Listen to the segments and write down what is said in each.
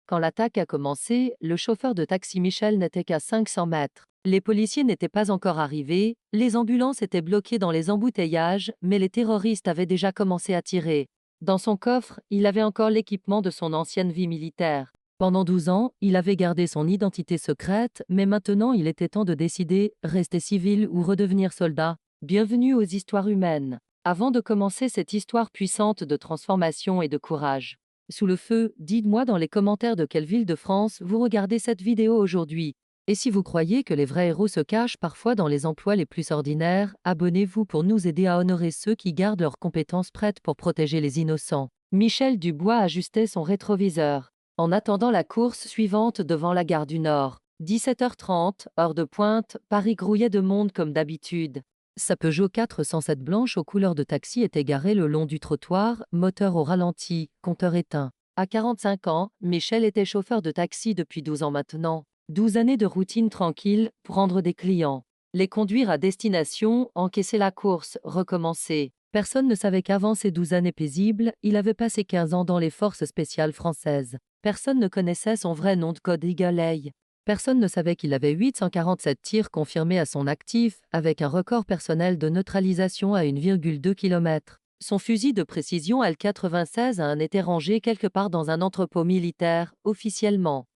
Quand l'attaque a commencé, le chauffeur de taxi Michel n'était qu'à 500 mètres. Les policiers n'étaient pas encore arrivés, les ambulances étaient bloquées dans les embouteillages, mais les terroristes avaient déjà commencé à tirer. Dans son coffre, il avait encore l'équipement de son ancienne vie militaire. Pendant 12 ans, il avait gardé son identité secrète, mais maintenant il était temps de décider, rester civil ou redevenir soldat. Bienvenue aux histoires humaines. Avant de commencer cette histoire puissante de transformation et de courage, sous le feu, dites-moi dans les commentaires de quelle ville de France vous regardez cette vidéo aujourd'hui. Et si vous croyez que les vrais héros se cachent parfois dans les emplois les plus ordinaires, abonnez-vous pour nous aider à honorer ceux qui gardent leurs compétences prêtes pour protéger les innocents. Michel Dubois ajustait son rétroviseur. En attendant la course suivante devant la gare du Nord, 17h30, heure de pointe, Paris grouillait de monde comme d'habitude. Sa Peugeot 407 blanche aux couleurs de taxi était garée le long du trottoir, moteur au ralenti, compteur éteint. À 45 ans, Michel était chauffeur de taxi depuis 12 ans maintenant. 12 années de routine tranquille, prendre des clients, les conduire à destination, encaisser la course, recommencer. Personne ne savait qu'avant ces 12 années paisibles, il avait passé 15 ans dans les forces spéciales françaises. Personne ne connaissait son vrai nom de code Eagle Eye. Personne ne savait qu'il avait 847 tirs confirmés à son actif, avec un record personnel de neutralisation à 1,2 km. Son fusil de précision L96 a été rangé quelque part dans un entrepôt militaire, officieusement.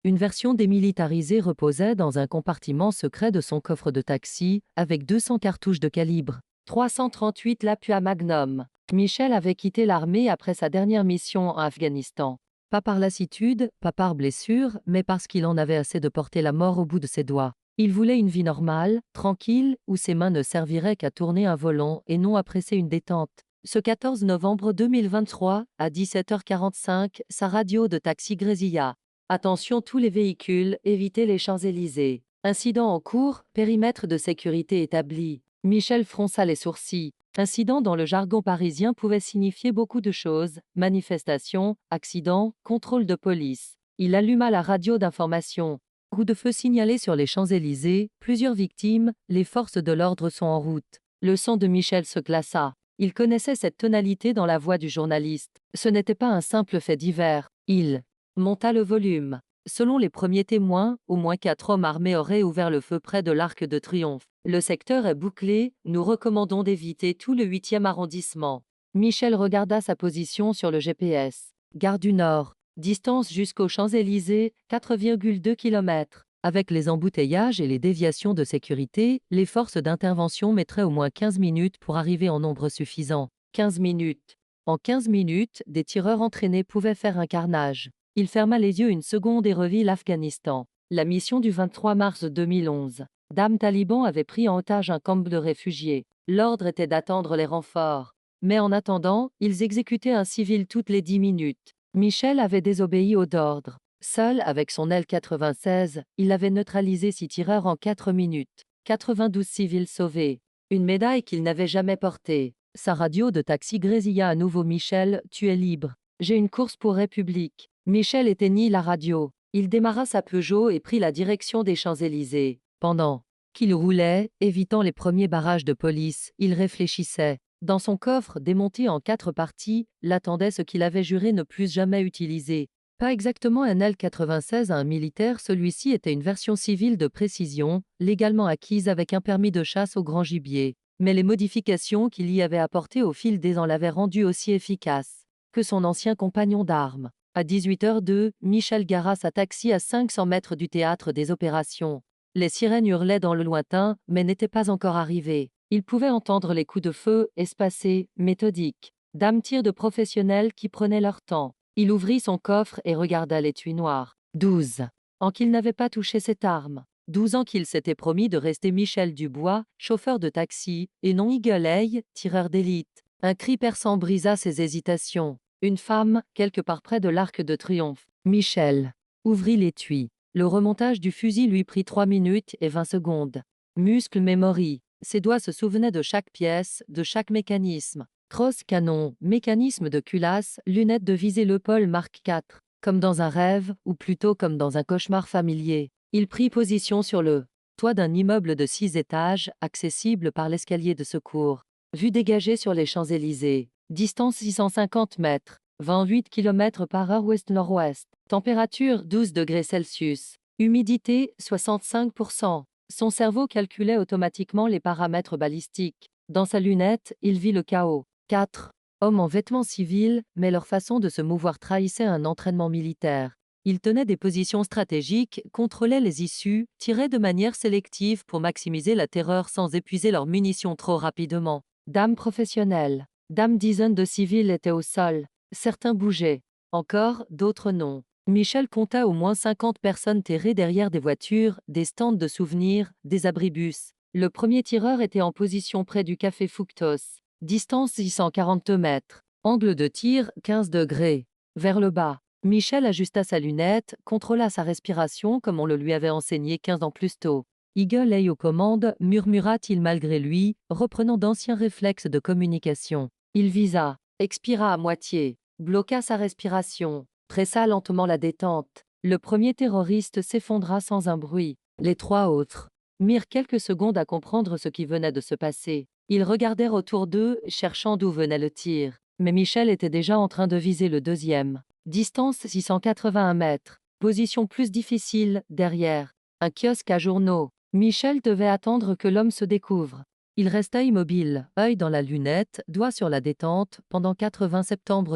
Une version démilitarisée reposait dans un compartiment secret de son coffre de taxi, avec 200 cartouches de calibre 338 Lapua Magnum. Michel avait quitté l'armée après sa dernière mission en Afghanistan. Pas par lassitude, pas par blessure, mais parce qu'il en avait assez de porter la mort au bout de ses doigts. Il voulait une vie normale, tranquille, où ses mains ne serviraient qu'à tourner un volant et non à presser une détente. Ce 14 novembre 2023, à 17h45, sa radio de taxi grésilla. Attention tous les véhicules, évitez les Champs-Élysées. Incident en cours, périmètre de sécurité établi. Michel fronça les sourcils. Incident dans le jargon parisien pouvait signifier beaucoup de choses, manifestation, accident, contrôle de police. Il alluma la radio d'information. Coup de feu signalé sur les Champs-Élysées, plusieurs victimes, les forces de l'ordre sont en route. Le sang de Michel se glaça. Il connaissait cette tonalité dans la voix du journaliste. Ce n'était pas un simple fait divers. Il monta le volume. Selon les premiers témoins, au moins 4 hommes armés auraient ouvert le feu près de l'Arc de Triomphe. Le secteur est bouclé, nous recommandons d'éviter tout le 8e arrondissement. Michel regarda sa position sur le GPS. Gare du Nord. Distance jusqu'aux Champs-Élysées, 4,2 km. Avec les embouteillages et les déviations de sécurité, les forces d'intervention mettraient au moins 15 minutes pour arriver en nombre suffisant. 15 minutes. En 15 minutes, des tireurs entraînés pouvaient faire un carnage. Il ferma les yeux une seconde et revit l'Afghanistan. La mission du 23 mars 2011. Dame Taliban avait pris en otage un camp de réfugiés. L'ordre était d'attendre les renforts. Mais en attendant, ils exécutaient un civil toutes les 10 minutes. Michel avait désobéi aux ordres. Seul, avec son L96, il avait neutralisé 6 tireurs en 4 minutes. 92 civils sauvés. Une médaille qu'il n'avait jamais portée. Sa radio de taxi grésilla à nouveau. Michel, tu es libre. J'ai une course pour République. Michel éteignit la radio. Il démarra sa Peugeot et prit la direction des Champs-Élysées. Pendant qu'il roulait, évitant les premiers barrages de police, il réfléchissait. Dans son coffre, démonté en 4 parties, l'attendait ce qu'il avait juré ne plus jamais utiliser. Pas exactement un L96 à un militaire, celui-ci était une version civile de précision, légalement acquise avec un permis de chasse au grand gibier. Mais les modifications qu'il y avait apportées au fil des ans l'avaient rendu aussi efficace que son ancien compagnon d'armes. À 18h02, Michel gara sa taxi à 500 mètres du théâtre des opérations. Les sirènes hurlaient dans le lointain, mais n'étaient pas encore arrivées. Il pouvait entendre les coups de feu, espacés, méthodiques. D'âmes-tirs de professionnels qui prenaient leur temps. Il ouvrit son coffre et regarda l'étui noir. 12 ans qu'il n'avait pas touché cette arme. 12 ans qu'il s'était promis de rester Michel Dubois, chauffeur de taxi, et non Eagle Eye, tireur d'élite. Un cri perçant brisa ses hésitations. Une femme, quelque part près de l'Arc de Triomphe. Michel ouvrit l'étui. Le remontage du fusil lui prit 3 minutes et 20 secondes. Muscle memory. Ses doigts se souvenaient de chaque pièce, de chaque mécanisme. Crosse canon, mécanisme de culasse, lunettes de visée Leupold Mark IV. Comme dans un rêve, ou plutôt comme dans un cauchemar familier. Il prit position sur le toit d'un immeuble de 6 étages, accessible par l'escalier de secours. Vue dégagée sur les Champs-Élysées. Distance 650 mètres. vent 8 km/h ouest-nord-ouest, température 12 degrés Celsius, humidité 65%. Son cerveau calculait automatiquement les paramètres balistiques. Dans sa lunette, il vit le chaos. 4. Hommes en vêtements civils, mais leur façon de se mouvoir trahissait un entraînement militaire. Ils tenaient des positions stratégiques, contrôlaient les issues, tiraient de manière sélective pour maximiser la terreur sans épuiser leurs munitions trop rapidement. Dames professionnelles. Dizaines de civils étaient au sol. Certains bougeaient. Encore, d'autres non. Michel compta au moins 50 personnes terrées derrière des voitures, des stands de souvenirs, des abribus. Le premier tireur était en position près du café Fructos. Distance 642 mètres. Angle de tir 15 degrés. Vers le bas. Michel ajusta sa lunette, contrôla sa respiration comme on le lui avait enseigné 15 ans plus tôt. Eagle Eye aux commandes, murmura-t-il malgré lui, reprenant d'anciens réflexes de communication. Il visa, expira à moitié, bloqua sa respiration, pressa lentement la détente. Le premier terroriste s'effondra sans un bruit. Les trois autres mirent quelques secondes à comprendre ce qui venait de se passer. Ils regardèrent autour d'eux, cherchant d'où venait le tir. Mais Michel était déjà en train de viser le deuxième. Distance 681 mètres. Position plus difficile, derrière. Un kiosque à journaux. Michel devait attendre que l'homme se découvre. Il resta immobile, œil dans la lunette, doigt sur la détente, pendant 80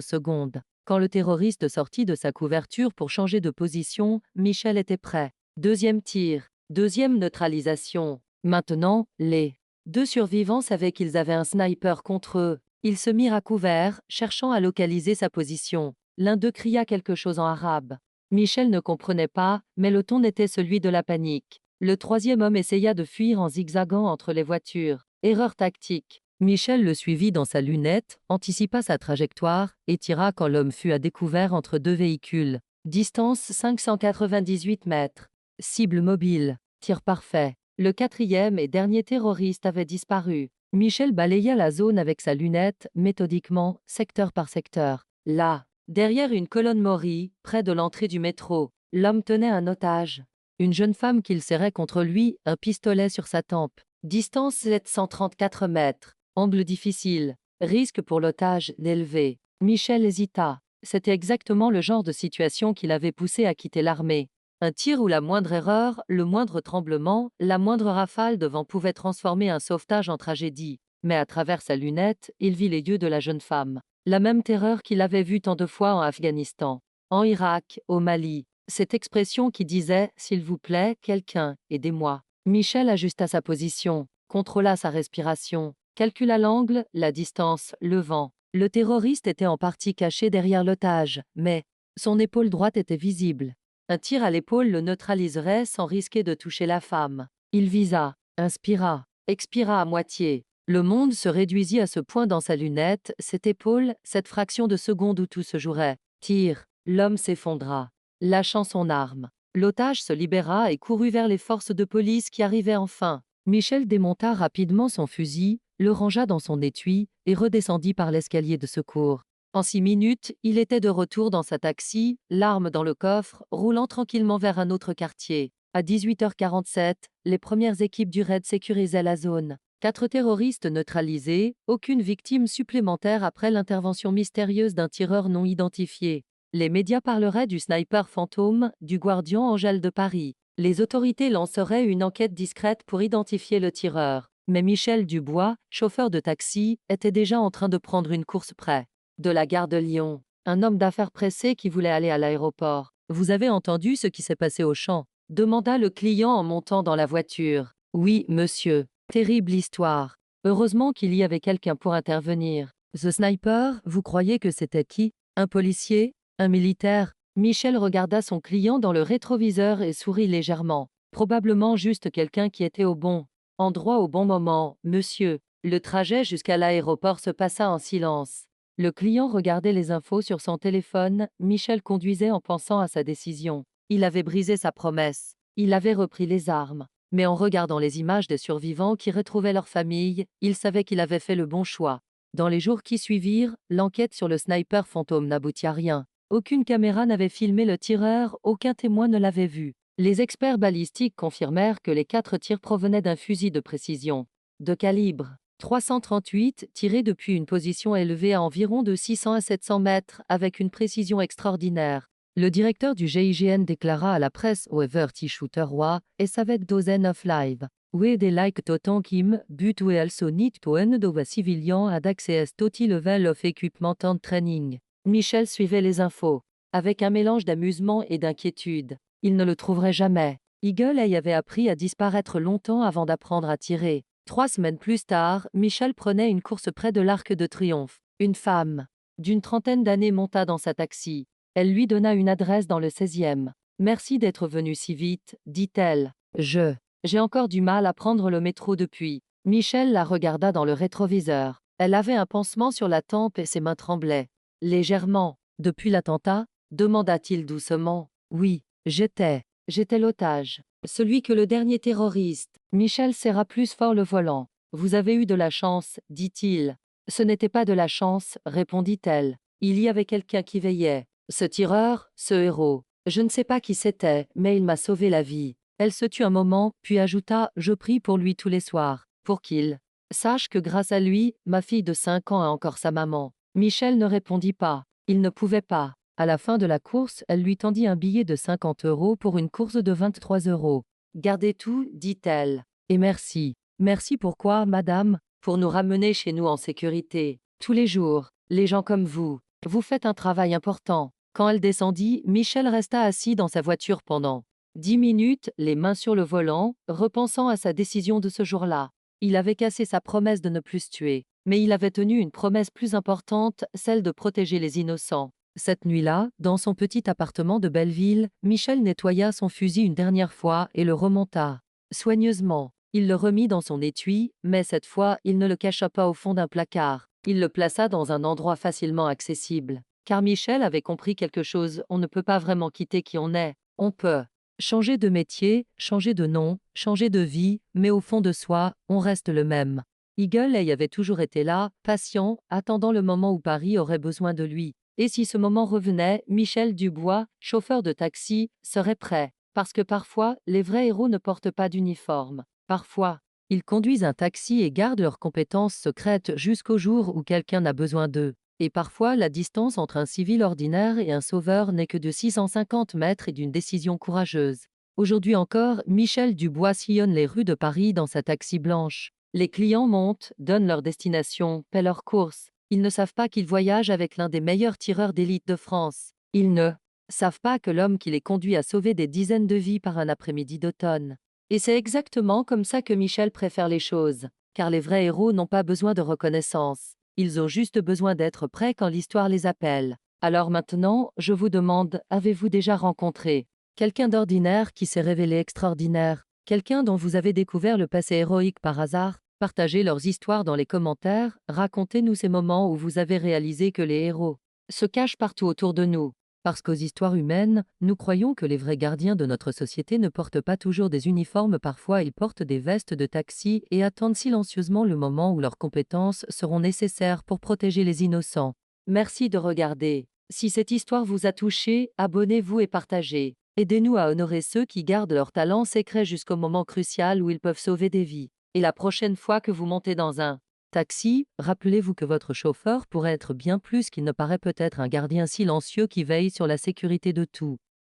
secondes. Quand le terroriste sortit de sa couverture pour changer de position, Michel était prêt. Deuxième tir. Deuxième neutralisation. Maintenant, les deux survivants savaient qu'ils avaient un sniper contre eux. Ils se mirent à couvert, cherchant à localiser sa position. L'un d'eux cria quelque chose en arabe. Michel ne comprenait pas, mais le ton était celui de la panique. Le troisième homme essaya de fuir en zigzagant entre les voitures. Erreur tactique. Michel le suivit dans sa lunette, anticipa sa trajectoire et tira quand l'homme fut à découvert entre deux véhicules. Distance 598 mètres. Cible mobile. Tir parfait. Le quatrième et dernier terroriste avait disparu. Michel balaya la zone avec sa lunette, méthodiquement, secteur par secteur. Là, derrière une colonne Maury, près de l'entrée du métro, l'homme tenait un otage. Une jeune femme qu'il serrait contre lui, un pistolet sur sa tempe. Distance 734 mètres. Angle difficile. Risque pour l'otage élevé. Michel hésita. C'était exactement le genre de situation qui l'avait poussé à quitter l'armée. Un tir où la moindre erreur, le moindre tremblement, la moindre rafale de vent pouvait transformer un sauvetage en tragédie. Mais à travers sa lunette, il vit les yeux de la jeune femme. La même terreur qu'il avait vue tant de fois en Afghanistan, en Irak, au Mali. Cette expression qui disait « S'il vous plaît, quelqu'un, aidez-moi ». Michel ajusta sa position, contrôla sa respiration, calcula l'angle, la distance, le vent. Le terroriste était en partie caché derrière l'otage, mais son épaule droite était visible. Un tir à l'épaule le neutraliserait sans risquer de toucher la femme. Il visa, inspira, expira à moitié. Le monde se réduisit à ce point dans sa lunette, cette épaule, cette fraction de seconde où tout se jouerait. Tir, l'homme s'effondra, lâchant son arme. L'otage se libéra et courut vers les forces de police qui arrivaient enfin. Michel démonta rapidement son fusil, le rangea dans son étui et redescendit par l'escalier de secours. En 6 minutes, il était de retour dans sa taxi, l'arme dans le coffre, roulant tranquillement vers un autre quartier. À 18h47, les premières équipes du raid sécurisaient la zone. 4 terroristes neutralisés, aucune victime supplémentaire après l'intervention mystérieuse d'un tireur non identifié. Les médias parleraient du sniper fantôme, du Guardian Angèle de Paris. Les autorités lanceraient une enquête discrète pour identifier le tireur. Mais Michel Dubois, chauffeur de taxi, était déjà en train de prendre une course près de la gare de Lyon. Un homme d'affaires pressé qui voulait aller à l'aéroport. « Vous avez entendu ce qui s'est passé au champ ?» demanda le client en montant dans la voiture. « Oui, monsieur. Terrible histoire. Heureusement qu'il y avait quelqu'un pour intervenir. The Sniper, vous croyez que c'était qui? Un policier? Un militaire? » Michel regarda son client dans le rétroviseur et sourit légèrement. « Probablement juste quelqu'un qui était au bon endroit au bon moment, monsieur. » Le trajet jusqu'à l'aéroport se passa en silence. Le client regardait les infos sur son téléphone, Michel conduisait en pensant à sa décision. Il avait brisé sa promesse. Il avait repris les armes. Mais en regardant les images des survivants qui retrouvaient leur famille, il savait qu'il avait fait le bon choix. Dans les jours qui suivirent, l'enquête sur le sniper fantôme n'aboutit à rien. Aucune caméra n'avait filmé le tireur, aucun témoin ne l'avait vu. Les experts balistiques confirmèrent que les 4 tirs provenaient d'un fusil de précision. De calibre 338, tiré depuis une position élevée à environ de 600 à 700 mètres, avec une précision extraordinaire. Le directeur du GIGN déclara à la presse However Shooter Wa, et avec dozen of live. We de like totan kim, but we also need to know civilian ad access toti level of equipment and training. Michel suivait les infos, avec un mélange d'amusement et d'inquiétude. Il ne le trouverait jamais. Eagle Eye avait appris à disparaître longtemps avant d'apprendre à tirer. 3 semaines plus tard, Michel prenait une course près de l'Arc de Triomphe. Une femme d'une trentaine d'années monta dans sa taxi. Elle lui donna une adresse dans le 16e. « Merci d'être venu si vite, dit-elle. J'ai encore du mal à prendre le métro depuis. » Michel la regarda dans le rétroviseur. Elle avait un pansement sur la tempe et ses mains tremblaient. Légèrement. « Depuis l'attentat » demanda-t-il doucement. « Oui, j'étais l'otage. Celui que le dernier terroriste. » Michel serra plus fort le volant. « Vous avez eu de la chance, dit-il. »« Ce n'était pas de la chance, répondit-elle. Il y avait quelqu'un qui veillait. Ce tireur, ce héros. Je ne sais pas qui c'était, mais il m'a sauvé la vie. » Elle se tut un moment, puis ajouta « Je prie pour lui tous les soirs, pour qu'il sache que grâce à lui, ma fille de 5 ans a encore sa maman. » Michel ne répondit pas. Il ne pouvait pas. À la fin de la course, elle lui tendit un billet de 50 € pour une course de 23 €. « Gardez tout, dit-elle. Et merci. » « Merci pourquoi, madame ? Pour nous ramener chez nous en sécurité. Tous les jours, les gens comme vous. Vous faites un travail important. » Quand elle descendit, Michel resta assis dans sa voiture pendant 10 minutes, les mains sur le volant, repensant à sa décision de ce jour-là. Il avait cassé sa promesse de ne plus se tuer, mais il avait tenu une promesse plus importante, celle de protéger les innocents. Cette nuit-là, dans son petit appartement de Belleville, Michel nettoya son fusil une dernière fois et le remonta soigneusement. Il le remit dans son étui, mais cette fois, il ne le cacha pas au fond d'un placard. Il le plaça dans un endroit facilement accessible. Car Michel avait compris quelque chose, on ne peut pas vraiment quitter qui on est. On peut changer de métier, changer de nom, changer de vie, mais au fond de soi, on reste le même. Eagle Eye avait toujours été là, patient, attendant le moment où Paris aurait besoin de lui. Et si ce moment revenait, Michel Dubois, chauffeur de taxi, serait prêt. Parce que parfois, les vrais héros ne portent pas d'uniforme. Parfois, ils conduisent un taxi et gardent leurs compétences secrètes jusqu'au jour où quelqu'un a besoin d'eux. Et parfois, la distance entre un civil ordinaire et un sauveur n'est que de 650 mètres et d'une décision courageuse. Aujourd'hui encore, Michel Dubois sillonne les rues de Paris dans sa taxi blanche. Les clients montent, donnent leur destination, paient leurs courses. Ils ne savent pas qu'ils voyagent avec l'un des meilleurs tireurs d'élite de France. Ils ne savent pas que l'homme qui les conduit a sauvé des dizaines de vies par un après-midi d'automne. Et c'est exactement comme ça que Michel préfère les choses. Car les vrais héros n'ont pas besoin de reconnaissance. Ils ont juste besoin d'être prêts quand l'histoire les appelle. Alors maintenant, je vous demande, avez-vous déjà rencontré quelqu'un d'ordinaire qui s'est révélé extraordinaire? Quelqu'un dont vous avez découvert le passé héroïque par hasard? Partagez leurs histoires dans les commentaires, racontez-nous ces moments où vous avez réalisé que les héros se cachent partout autour de nous. Parce qu'aux histoires humaines, nous croyons que les vrais gardiens de notre société ne portent pas toujours des uniformes, parfois ils portent des vestes de taxi et attendent silencieusement le moment où leurs compétences seront nécessaires pour protéger les innocents. Merci de regarder. Si cette histoire vous a touché, abonnez-vous et partagez. Aidez-nous à honorer ceux qui gardent leur talent secret jusqu'au moment crucial où ils peuvent sauver des vies. Et la prochaine fois que vous montez dans un taxi, rappelez-vous que votre chauffeur pourrait être bien plus qu'il ne paraît, peut-être un gardien silencieux qui veille sur la sécurité de tout.